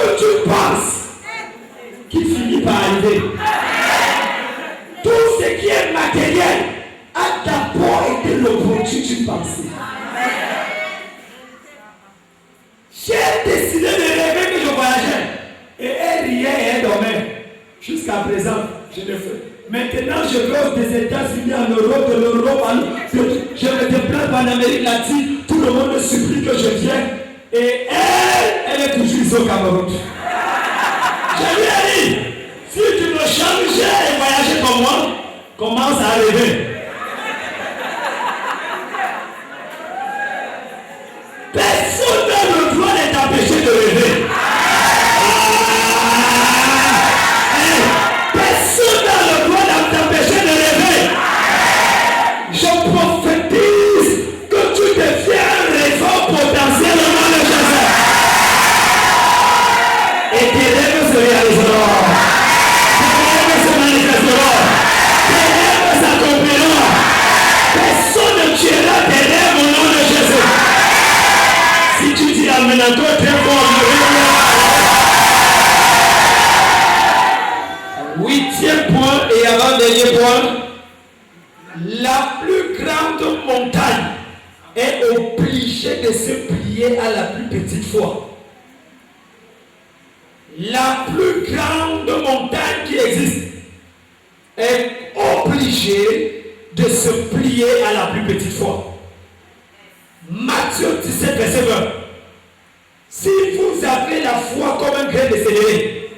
que tu penses qui finit par arriver. Tout ce qui est matériel a d'abord été le produit d'une pensée. J'ai décidé de rêver que je voyageais. Et elle riait et elle dormait. Jusqu'à présent, je le fais. Maintenant, je vais des États-Unis en Europe, de l'Europe, je me déplace en Amérique latine. Tout le monde me supplie que je vienne. Et elle est toujours ici au Cameroun. Je lui ai dit, si tu veux changer et voyager comme moi, commence à rêver. Personne n'a le droit de t'empêcher de rêver. Personne n'a le droit de t'empêcher de rêver. Je prophétise que tu deviens un rêveur potentiel au nom de Jésus. Et tes rêves se réaliseront. Tes rêves se manifesteront. Tes rêves s'accompliront. Personne ne tuera tes rêves au nom de Jésus. Si tu dis Amen à toi, très fort, huitième point et avant-dernier point, la plus grande montagne est obligée de se plier à la plus petite foi. La plus grande montagne qui existe est obligée de se plier à la plus petite foi. Matthieu 17, verset 20. Si vous avez la foi comme un grain de céleri,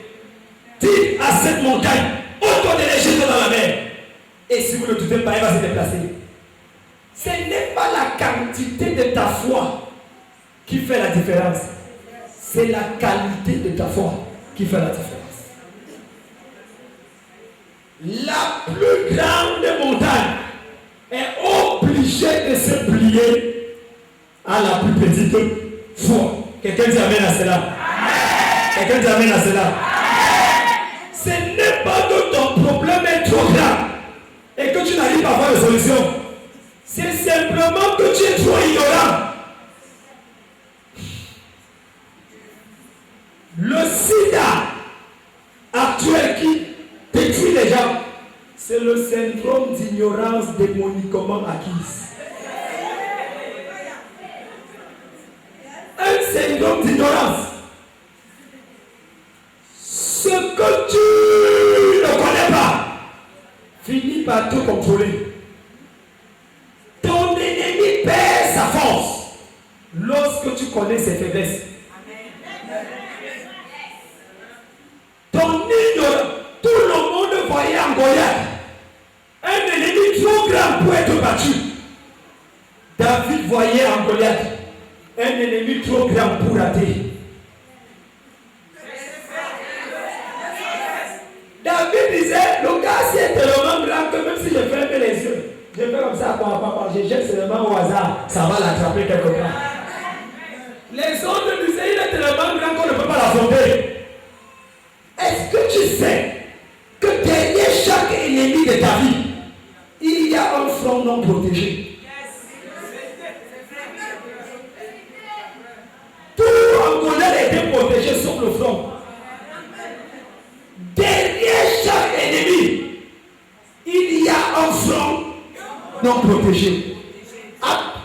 dites à cette montagne, ôte-toi de les jeter dans la mer. Et si vous ne doutez pas, elle va se déplacer. Ce n'est pas la quantité de ta foi qui fait la différence. C'est la qualité de ta foi qui fait la différence. La plus grande montagne est obligée de se plier à la plus petite foi. Quelqu'un dit amen à cela. Quelqu'un dit amen à cela. Ce n'est pas que ton problème est trop grand et que tu n'arrives pas à avoir de solution. C'est simplement que tu es trop ignorant. Le sida actuel qui détruit les gens, c'est le syndrome d'ignorance démoniquement acquise. Un syndrome d'ignorance. Ce que tu ne connais pas finit par te contrôler. Ton ennemi perd sa force lorsque tu connais ses faiblesses. Ton ignorance, tout le monde voyait en Goliath un ennemi trop grand pour être battu. David voyait en Goliath un ennemi trop grand pour rater. David disait, le gars c'est tellement grand que même si je ferme les yeux, je fais comme ça, papa, je jette seulement au hasard, ça va l'attraper quelque part. Les autres disaient, il est tellement grand qu'on ne peut pas l'affronter. Est-ce que tu sais que derrière chaque ennemi de ta vie, il y a un front non protégé? Tout Angolais était protégé sauf le front. Derrière chaque ennemi, il y a un front non protégé.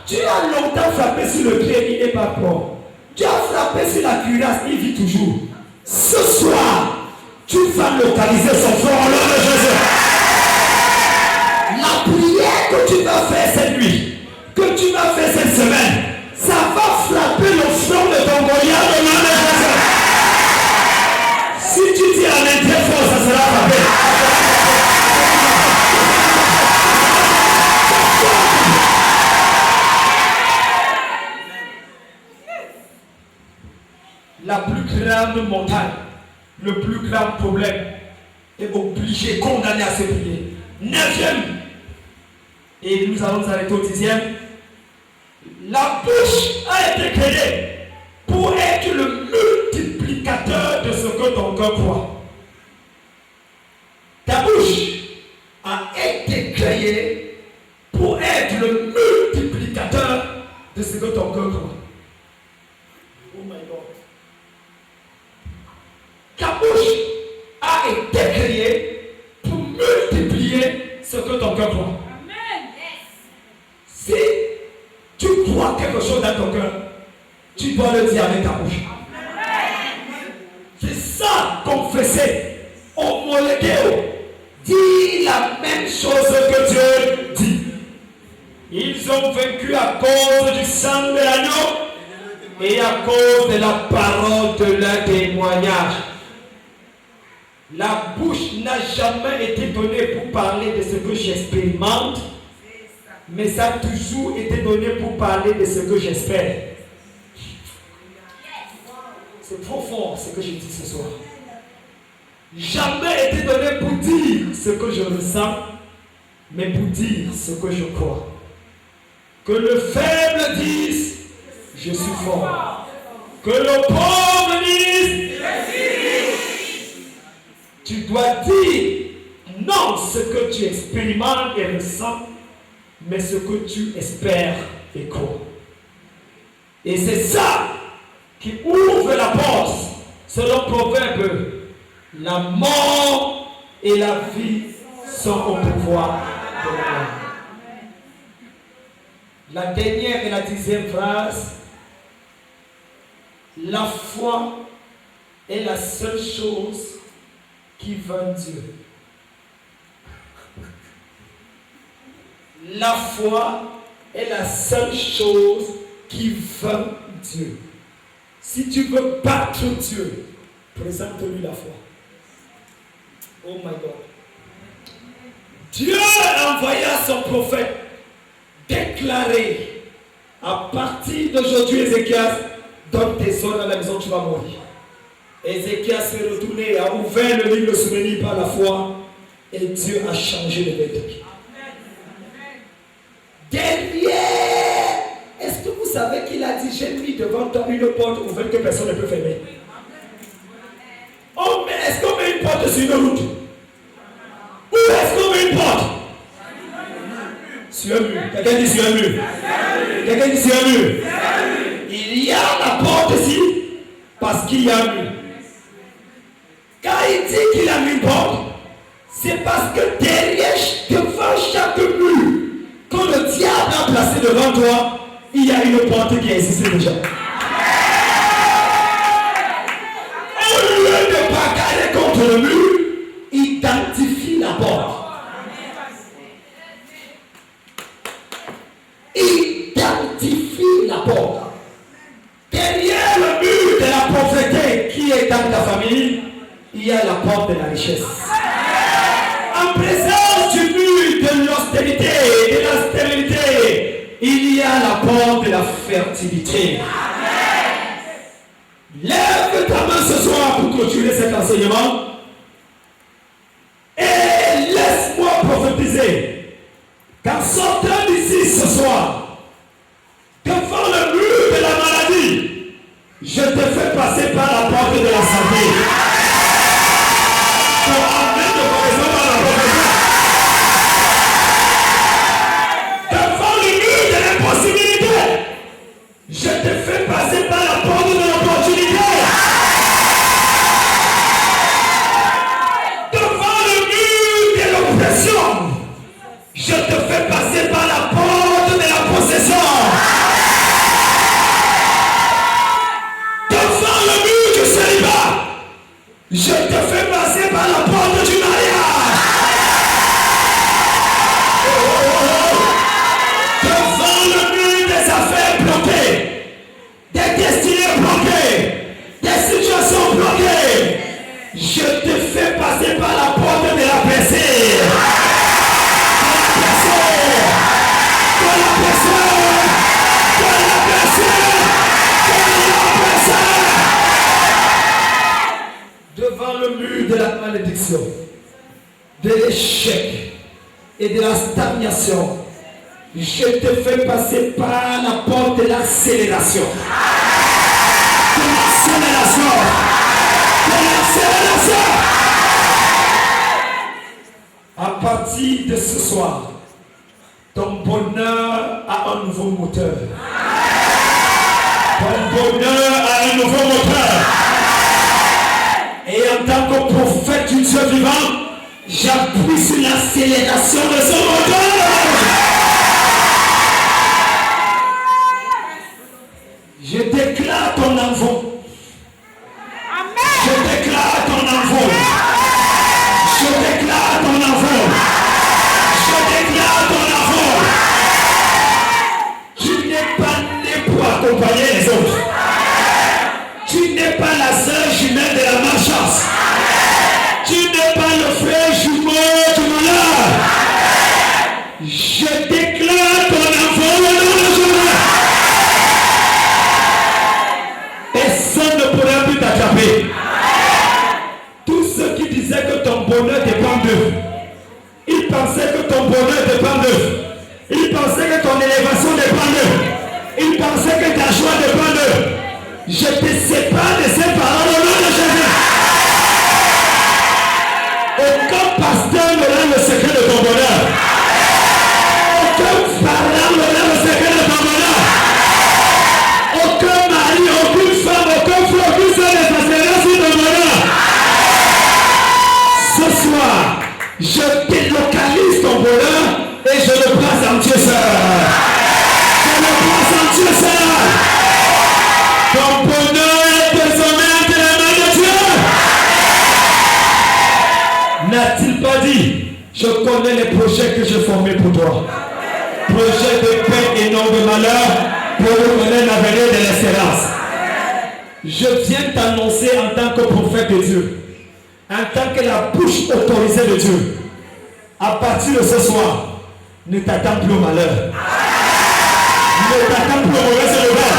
Tu as longtemps frappé sur le pied, il n'est pas propre. Tu as frappé sur la cuirasse, il vit toujours. Ce soir, tu vas localiser son front au nom de Jésus. La prière que tu vas faire cette nuit, que tu vas faire cette semaine, ça va frapper le front de ton Goliath au nom de Jésus. Si tu dis Amen très fort, ça sera frappé. La plus grande montagne, le plus grand problème est obligé, condamné à se plier. 9e, et nous allons nous arrêter au 10e. La bouche a été créée pour être le multiplicateur de ce que ton cœur croit. Ta bouche a été créée pour être le multiplicateur de ce que ton cœur croit. Oh my God. dois le dire avec ta bouche. C'est ça, confesser, homologuer, dire la même chose que Dieu dit. Ils ont vaincu à cause du sang de l'agneau et à cause de la parole de leur témoignage. La bouche n'a jamais été donnée pour parler de ce que j'expérimente, mais ça a toujours été donné pour parler de ce que j'espère. C'est profond ce que je dis ce soir. Jamais été donné pour dire ce que je ressens, mais pour dire ce que je crois. Que le faible dise, je suis fort. Que le pauvre dise, je suis riche. Tu dois dire non ce que tu expérimentes et ressens, mais ce que tu espères et crois. Et c'est ça qui ouvre la porte, selon Proverbe. La mort et la vie sont au pouvoir de la main. La dernière et la 10e phrase. La foi est la seule chose qui vainc Dieu. La foi est la seule chose qui vainc Dieu. Si tu veux battre Dieu, présente-lui la foi. Oh my God. Dieu envoya son prophète déclarer à partir d'aujourd'hui, Ézéchias, donne tes ordres à la maison, tu vas mourir. Ézéchias s'est retourné, a ouvert le livre de souvenir par la foi et Dieu a changé le verdict. Derrière, est-ce que vous savez qu'il a dit, j'ai mis devant toi une porte ouverte que personne ne peut fermer? Oh, mais est-ce qu'on met une porte sur une route? Où est-ce qu'on met une porte? Sur un mur. Quelqu'un dit sur un mur. Quelqu'un dit sur un mur. Il y a la porte ici parce qu'il y a un mur. Quand il dit qu'il a mis une porte, c'est parce que derrière, devant chaque mur, quand le diable a placé devant toi, il y a une porte qui existe déjà. Au lieu de bagarrer contre le mur, identifie la porte. Identifie la porte. Derrière le mur de la pauvreté qui est dans ta famille, il y a la porte de la richesse. En présence du mur de l'austérité et de la stérilité, il y a la porte de la fertilité. Lève ta main ce soir pour clôturer cet enseignement et laisse-moi prophétiser qu'en sortant d'ici ce soir, devant le mur de la maladie, je te fais passer par la porte de la santé. Pour amener de raison par la prophétie. Devant le mur de l'impossibilité, je te fais passer par la porte de l'opportunité. Devant le mur de l'oppression, je te fais passer par la porte de la possession. Devant le mur du célibat, je te fais passer par la porte du mariage. Devant le mur des affaires bloquées, des destinées bloquées, des situations bloquées, je te fais passer par la porte de la percée. Devant le mur de la malédiction, de l'échec et de la stagnation, je te fais passer par la porte de l'accélération. De l'accélération. De l'accélération. À partir de ce soir, ton bonheur a un nouveau moteur. Ton bonheur a un nouveau moteur. Et en tant que prophète du Dieu vivant, j'appuie sur l'accélération de ce moteur. Je déclare ton pas la sœur jumelle de la malchance. Tu n'es pas le frère jumeau du malheur. Je déclare ton enfant au nom de Jésus. Personne ne pourra plus t'attraper. Tous ceux qui disaient que ton bonheur dépend d'eux, ils pensaient que ton bonheur dépend d'eux. Ils pensaient que ton élévation dépend d'eux. Ils pensaient que ta joie dépend d'eux. Je te sépare de ces paroles au nom de Jésus. Aucun pasteur n'aura le secret de ton bonheur. Aucun parent n'aura le secret de ton bonheur. Aucun mari, aucune femme, aucun frère, aucune soeur ne passera sur ton bonheur. Ce soir, je délocalise ton bonheur et je le place en Dieu seul. Je le place en Dieu seul. Ton bonheur est désormais entre les mains de Dieu. N'a-t-il pas dit, je connais les projets que j'ai formés pour toi. Projets de paix et non de malheur pour vous donner l'avenir de l'espérance. Je viens t'annoncer en tant que prophète de Dieu, en tant que la bouche autorisée de Dieu. À partir de ce soir, ne t'attends plus au malheur. Ne t'attends plus au mauvais éleveur.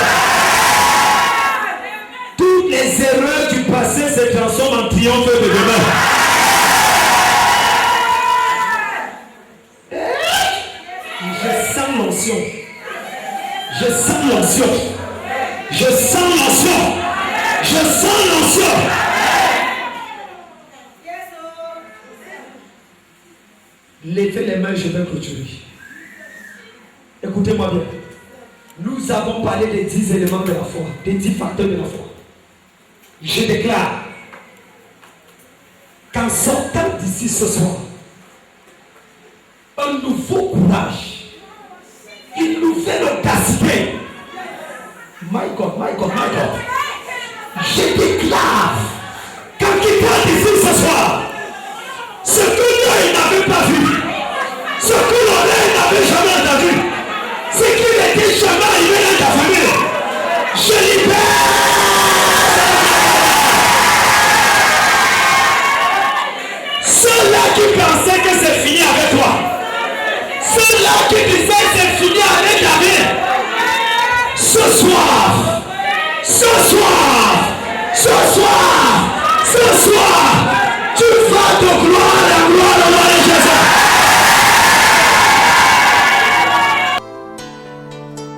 Toutes les erreurs du passé se transforment en triomphe de demain. Je sens l'onction. Je sens l'onction. Je sens l'onction. Je sens l'onction. Levez les mains, je vais clôturer. Écoutez-moi bien. Nous avons parlé des 10 éléments de la foi, des 10 facteurs de la foi. Je déclare qu'en sortant d'ici ce soir, un nouveau courage, une nouvelle audacité. My God, my God, my God. Je déclare qu'en quittant d'ici ce soir, ce que l'œil n'avait pas vu, ce que l'oreille n'avait jamais entendu, ce qui n'était jamais arrivé dans ta famille, je libère. Ceux-là qui pensaient que c'est fini avec toi, ceux-là qui disaient que c'est fini avec ta vie, ce soir, ce soir, ce soir, ce soir, tu vas de gloire en gloire au nom de Jésus.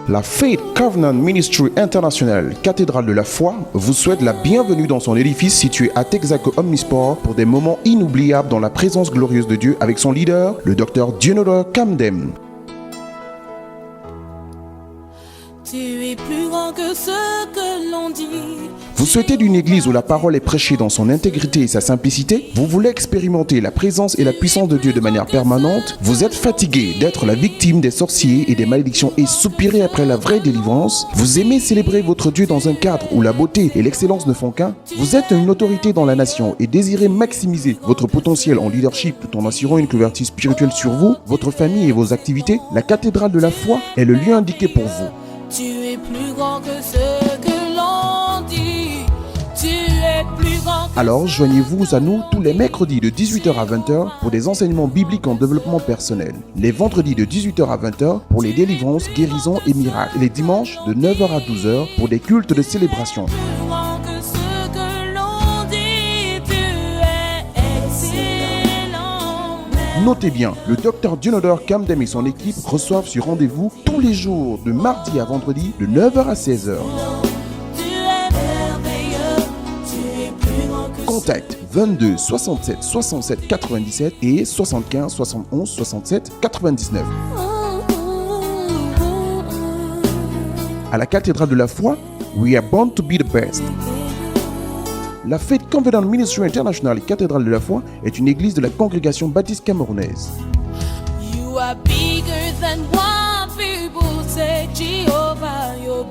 La Faith Covenant Ministry International, cathédrale de la foi, vous souhaite la bienvenue dans son édifice situé à Texaco Omnisport pour des moments inoubliables dans la présence glorieuse de Dieu avec son leader, le Dr. Dieunodur Kamdem. Tu es plus grand que ce que l'on dit. Vous souhaitez d'une église où la parole est prêchée dans son intégrité et sa simplicité? Vous voulez expérimenter la présence et la puissance de Dieu de manière permanente? Vous êtes fatigué d'être la victime des sorciers et des malédictions et soupirer après la vraie délivrance? Vous aimez célébrer votre Dieu dans un cadre où la beauté et l'excellence ne font qu'un? Vous êtes une autorité dans la nation et désirez maximiser votre potentiel en leadership tout en assurant une couverture spirituelle sur vous, votre famille et vos activités? La cathédrale de la foi est le lieu indiqué pour vous. Tu es plus grand que ce que l'on dit. Tu es plus grand que... Alors joignez-vous à nous tous les mercredis de 18h à 20h pour des enseignements bibliques en développement personnel. Les vendredis de 18h à 20h pour les délivrances, guérisons et miracles. Et les dimanches de 9h à 12h pour des cultes de célébration. Plus grand que ce que l'on dit. Tu es excellent. Notez bien, le Dr. Dieunodur Kamdem et son équipe reçoivent sur rendez-vous tous les jours de mardi à vendredi de 9h à 16h. Tu es merveilleux. Tu es plus grand que... Contact 22 67 67 97 et 75 71 67 99. À la cathédrale de la foi, we are born to be the best. La Faith Covenant Ministry International Cathédrale de la foi est une église de la congrégation baptiste camerounaise. You are bigger than what people say, Jehovah, you're